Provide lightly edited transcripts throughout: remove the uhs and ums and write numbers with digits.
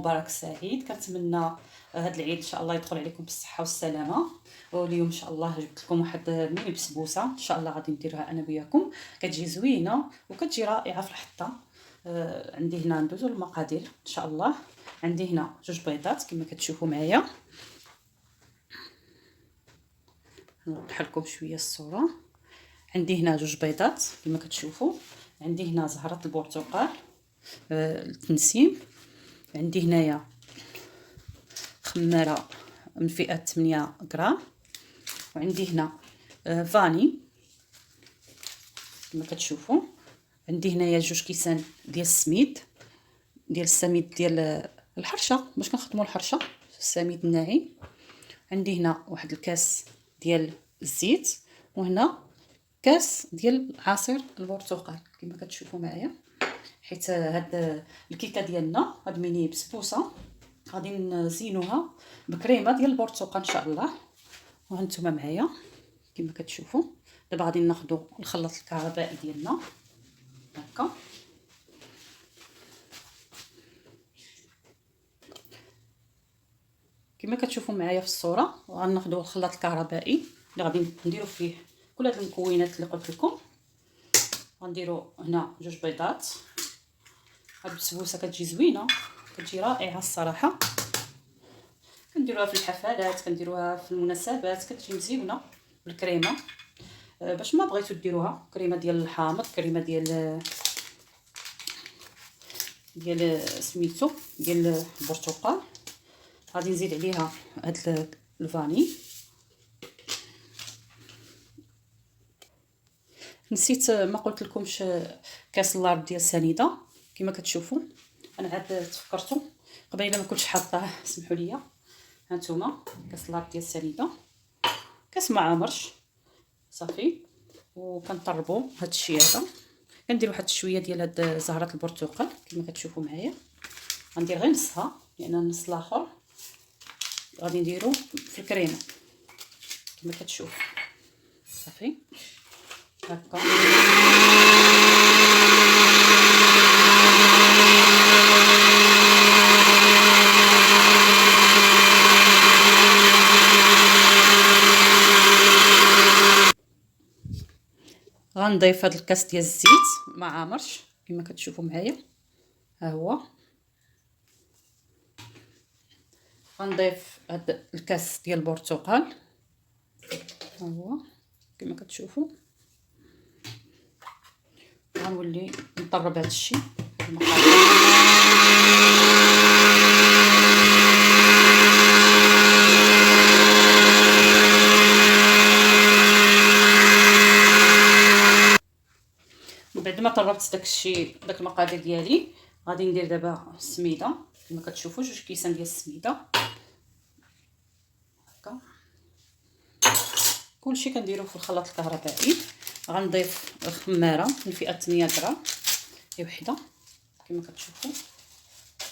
مبارك سعيد. كنتمنى هذا العيد ان شاء الله يدخل عليكم بالصحه والسلامه. واليوم ان شاء الله جبت لكم واحد ميني بسبوسه ان شاء الله غادي نديروها انا وياكم. كتجي زوينه وكتجي رائعه في الحطه. عندي هنا ندوزو المقادير ان شاء الله. عندي هنا 2 بيضات كما كتشوفوا معايا. نوضح لكم شويه الصوره. عندي هنا 2 بيضات كما كتشوفوا. عندي هنا زهره البرتقال التنسيم. عندي هنايا خماره من فئه 8 غرام. وعندي هنا فاني كما كتشوفوا. عندي هنايا 2 كيسان ديال السميد ديال الحرشه باش كنخدموا الحرشه السميد الناعم. عندي هنا واحد الكاس ديال الزيت، وهنا كاس ديال عصير البرتقال كما كتشوفوا معايا. حيت هاد الكيكه ديالنا هاد ميني بسبوسه غادي نزينوها بكريمه ديال البرتقال ان شاء الله. وهانتوما معايا كما كتشوفوا. دابا غادي ناخذوا الخلاط الكهربائي ديالنا هكا. كما كتشوفوا معايا في الصوره غناخذوا الخلاط الكهربائي اللي غادي نديروا فيه كل هاد المكونات اللي قلت لكم. غنديروا هنا 2 بيضات. هاد البسبوسه كتجي زوينه كتجي رائعه الصراحه. كنديروها في الحفلات، كنديروها في المناسبات، كتجي مزيونه بالكريمه. باش ما بغيتو ديروها كريمه ديال الحامض، كريمه ديال سميتو ديال البرتقال. غادي نزيد عليها هاد الفاني. نسيت ما قلت لكمش كاس اللارد ديال سنيده كما كتشوفوا. انا عاد تفكرتو قبيله ما كنتش حاطاه، سمحوا لي. هانتوما كاس اللارد ديال سنيده، كاس ما عامرش صافي. وكنطربوا هاد الشيء هذا. كندير واحد شويه ديال هاد زهره البرتقال كما كتشوفوا معايا. غندير غير نصها لان النص الاخر غادي نديرو في الكريمه كما كتشوف صافي هكا. غنضيف هذا الكاس ديال الزيت ما عامرش كما كتشوفوا معايا. ها هو غنضيف هذا الكاس ديال البرتقال. ها هو كما كتشوفوا. غنولي نطرب هذا الشيء بعد ما طربت داك المقادير ديالي. غادي ندير دابا السميده كما كتشوفوا 2 كيسان ديال السميده هكا. كلشي كنديروه في الخلاط الكهربائي. غنضيف الخماره من فئه 8 غرام هي وحده كما كتشوفوا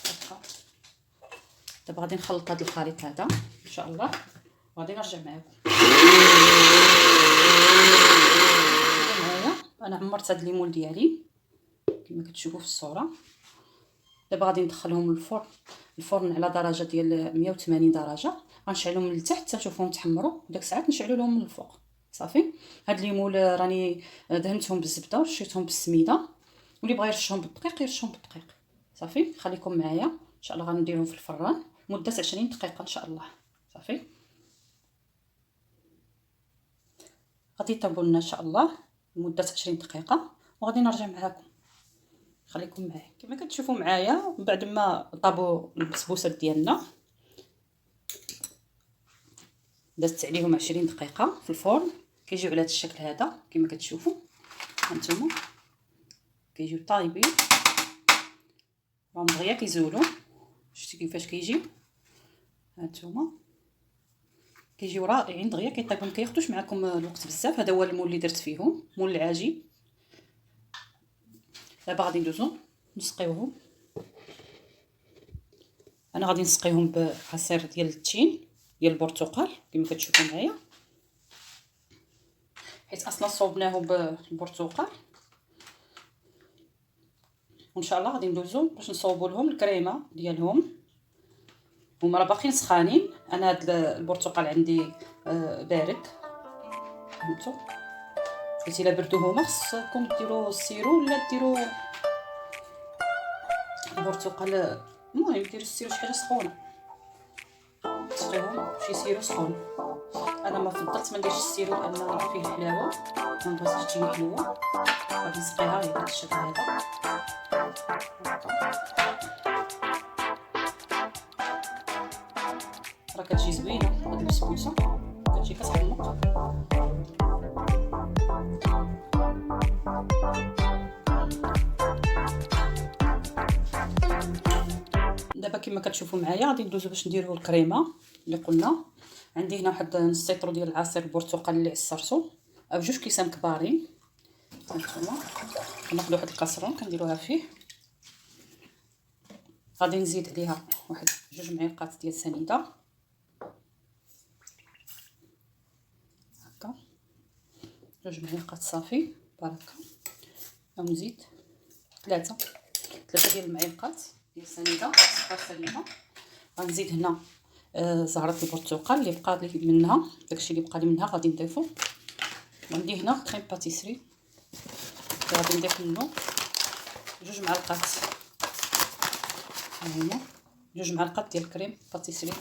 هكا. دابا غادي نخلط هذا الخليط هذا ان شاء الله وغادي نرجع معكم. انا عمرت هاد الليمون ديالي كما كتشوفوا في الصوره. دابا غادي ندخلهم الفرن على درجه ديال 180 درجه. غنشعلهم من التحت حتى نشوفهم تحمروا. داك الساعات نشعلوا لهم من الفوق صافي. هاد الليمون راني دهنتهم بالزبده ورشيتهم بالسميده، واللي بغى يرشهم بالدقيق يرشهم بالدقيق صافي. خليكم معايا ان شاء الله. غنديرهم في الفران مده 20 دقيقه ان شاء الله صافي. غادي يطيبوا لنا ان شاء الله لمده 20 دقيقه وغادي نرجع معكم. خليكم معايا. كما كتشوفوا معايا بعد ما طابوا البسبوسات ديالنا دازت عليهم 20 دقيقه في الفرن. كيجيو على هذا الشكل هذا كما كتشوفوا هانتوما. كيجيو طايبين راهم دغيا كيزولوا. شفتي كيفاش كيجيو هانتوما. كيجيو رائعين دغيا كيطيبوا. ما كياخذوش معكم الوقت بزاف. هذا هو المول اللي درت فيهم، مول العجين. دابا غادي ندوزو نسقيوهم. انا غادي نسقيهم بعصير ديال التين ديال البرتقال كما كتشوفوا معايا، حيت اصلا صوبناه بالبرتقال. وان شاء الله غادي ندوزو باش نصوبوا لهم الكريمه ديالهم هما راه باقيين سخانين. انا هاد البرتقال عندي بارد، فهمتوا؟ حيت الا بردو هما خصكم ديروا السيرو ولا ديروا البرتقال، المهم ديروا السيرو شي حاجه سخونه، تشريهم شي سيرو سخون. انا ما فضلت ما نديرش السيرو لان فيه الحلاوه، ما بغيتش تجيني حلوه. غادي نسقيها بهذا الشكل هذا. راه كتجي زوينه هاد البسبوسه، كتجي كتحمق. دابا كما كتشوفوا معايا غادي ندوزو باش نديرو الكريمه اللي قلنا. عندي هنا واحد نص لتر ديال عصير البرتقال اللي عصرته، او 2 كيسان كبارين. هانتوما كناخذ واحد الكاسرون كنديروها فيه. غادي نزيد عليها واحد 2 معالق ديال السنيده هكا، 2 معالق صافي بركه. ونزيد 3 ديال المعالق ديال السنيده، صفار سنيده. غنزيد هنا زهره البرتقال اللي بقى لي منها، داكشي اللي بقى لي منها غادي نضيفو. وعندي هنا كريم باتيسري غادي نضيف منه 2 معالق. ها هما 2 معالق ديال الكريم باتيسري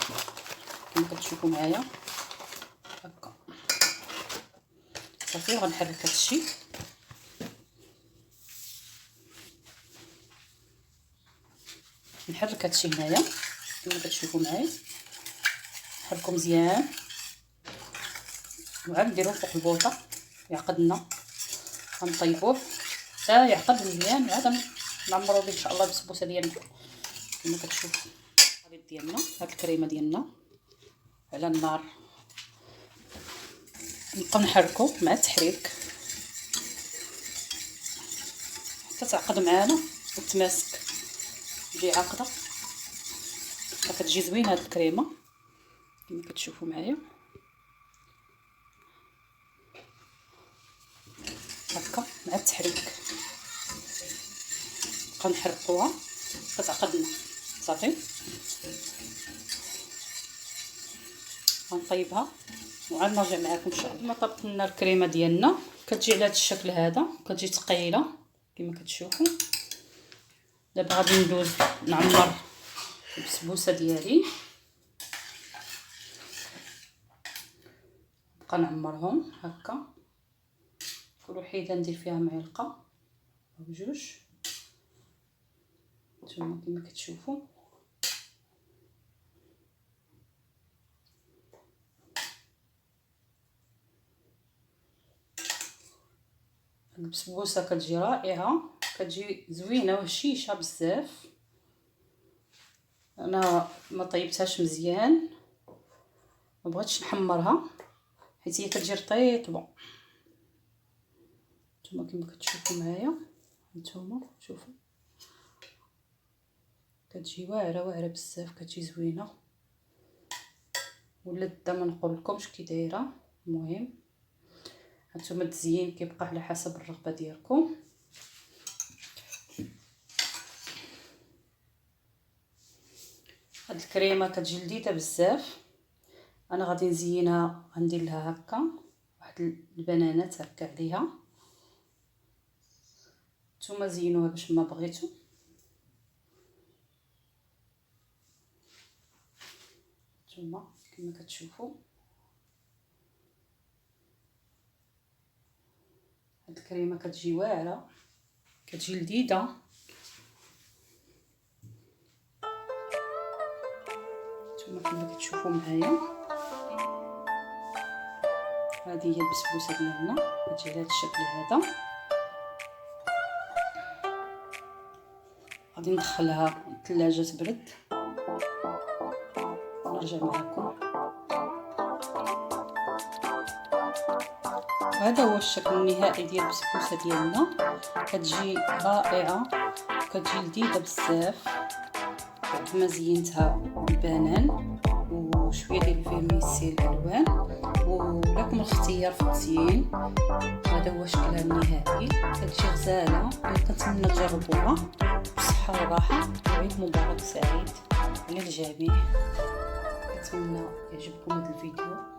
كما كتشوفوا معايا هكا صافي. وغنحرك هادشي نحرك هادشي هنايا كما كتشوفوا معايا، نحركو مزيان وعاد نديروه فوق البوطه يعقد لنا. غنطيبوه حتى يعقد مزيان وعاد نعمرو به ان شاء الله البسبوسه ديالنا. كما كتشوفوا الخليط ديالنا، هاد الكريمه ديالنا على النار. نبقاو نحركو مع التحريك حتى تعقد معانا وتماسك، تجي عاقده. كتجي زوينه هاد الكريمه كما كتشوفوا معايا هكا مع التحريك. نبقاو نحركوها كتعقد لنا صافي. غنطيبها وعاد نرجع معكم ان شاء الله. ما طابت لنا الكريمه ديالنا كتجي على هذا الشكل هذا، كتجي ثقيله كما كتشوفوا. دابا غادي ندوز نعمر البسبوسه ديالي، نبقى نعمرهم هكا. كل وحيده ندير فيها معلقه او 2 نتوما كما كتشوفوا. البسبوسه كتجي رائعه، كتجي زوينه وهشيشه بزاف. انا ما طيبتهاش مزيان، ما بغيتش نحمرها حيت هي كتجي رطيبه. نتوما كما كتشوفوا معايا، نتوما شوفوا كتجي واعره بزاف، كتجي زوينه. واللذه ما نقولكمش كي دايره. المهم هانتوما التزيين كيبقى على حسب الرغبه ديالكم. هاد الكريمه كتجي لذيذه بزاف. انا غادي نزينها، غندير لها هكا واحد البنانات هكا عليها. نتوما زينوها باش ما بغيتو. نتوما كما كتشوفوا هاد الكريمه كتجي واعره، كتجي لذيذه. نتوما كما كتشوفوا معايا هذه هي البسبوسه ديالنا، كتجي على هذا الشكل هذا. غادي ندخلها الثلاجه تبرد ونرجع معكم. وهذا هو الشكل النهائي ديال البسبوسه ديالنا. كتجي رائعه، كتجي لذيذه بزاف. بعد ما زينتها بالبنان وشويه ديال الفيرميسي الالوان، ولكم الاختيار في التزيين. هذا هو شكلها النهائي، كتجي غزاله. كنتمنى تجربوها بصحه وراحه، وعيد مبارك سعيد للجميع. كنتمنى يعجبكم هذا الفيديو.